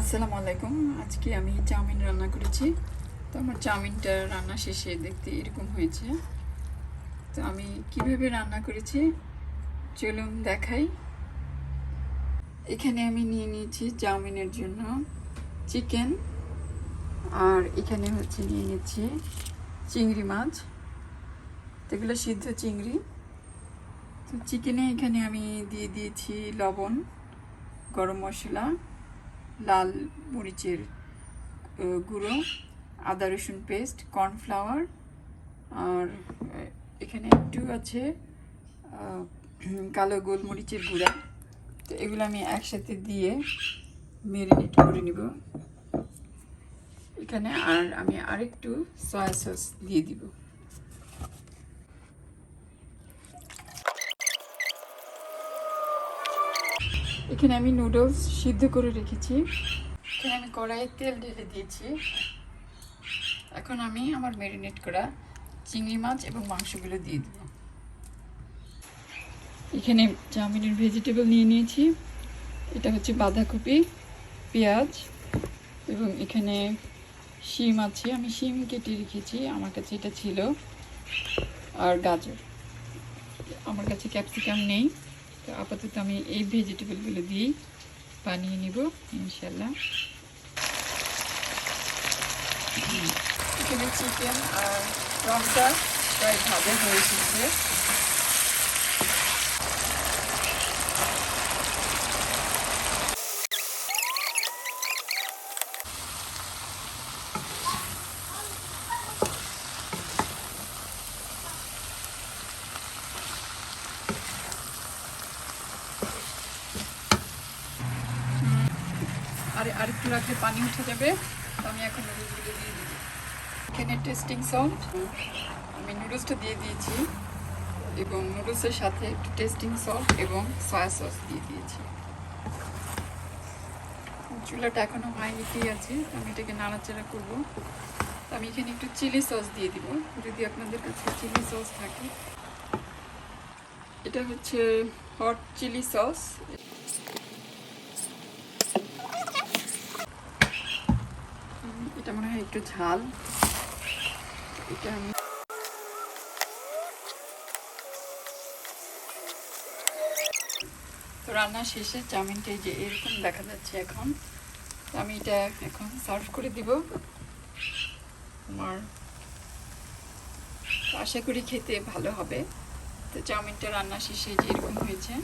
আসসালামু আলাইকুম। আজকে আমি চাউমিন রান্না করেছি। তো আমার চাউমিনটা রান্না শেষে দেখতে এরকম হয়েছে। তো আমি কিভাবে রান্না করেছি চলুন দেখাই। এখানে আমি নিয়ে নিয়েছি চাউমিনের জন্য চিকেন, আর এখানে নিয়ে নিচ্ছি চিংড়ি মাছ। এগুলো সিদ্ধ চিংড়ি। তো চিকেনে এখানে আমি দিয়ে দিয়েছি লবণ, গরম মশলা, লাল মরিচের গুঁড়ো, আদা রসুন পেস্ট, কর্নফ্লাওয়ার, আর এখানে একটু আছে কালো গোলমরিচের গুঁড়া। তো এগুলো আমি একসাথে দিয়ে ম্যারিনেট করে নিব এখানে। আর আমি আরেকটু সয়া সস দিয়ে দিব। এখানে আমি নুডলস সিদ্ধ করে রেখেছি। এখানে আমি কড়াইয়ে তেল ঢেলে দিয়েছি। এখন আমি আমার ম্যারিনেট করা চিংড়ি মাছ এবং মাংসগুলো দিয়ে দেব। এখানে চাউমিনের ভেজিটেবল নিয়ে নিয়েছি। এটা হচ্ছে বাঁধাকপি, পেঁয়াজ, এবং এখানে শিম আছে। আমি শিম কেটে রেখেছি, আমার কাছে এটা ছিল, আর গাজর। আমার কাছে ক্যাপসিকাম নেই, তো আপাতত আমি এই ভেজিটেবলগুলো দিয়েই বানিয়ে নিব ইনশাল্লাহ। এখানে চিকেন আর রংটা প্রায় ভাজা হয়ে এসেছে। আরেকটু রাখলে পানি উঠে যাবে। তো আমি এখন নুডলসগুলো দিয়ে দিই। এখানে টেস্টিং সল্ট আমি নুডলসটা দিয়ে দিয়েছি, এবং নুডলসের সাথে একটু টেস্টিং সল্ট এবং সয়া সস দিয়ে দিয়েছি। চুলাটা এখনো হাই হিটেই আছে। আমি এটাকে নাড়াচাড়া করবো। আমি এখানে একটু চিলি সস দিয়ে দিব, যদি আপনাদের কাছে চিলি সস থাকে। এটা হচ্ছে হট চিলি সস। এটা মনে হয় একটু ঝাল। এটা আমি তো রান্না শেষে চাউমিনটা যে এরকম দেখা যাচ্ছে এখন। তো আমি এটা এখন সার্ভ করে দিব। আমার আশা করি খেতে ভালো হবে। তো চাউমিনটা রান্না শেষে যে এরকম হয়েছে।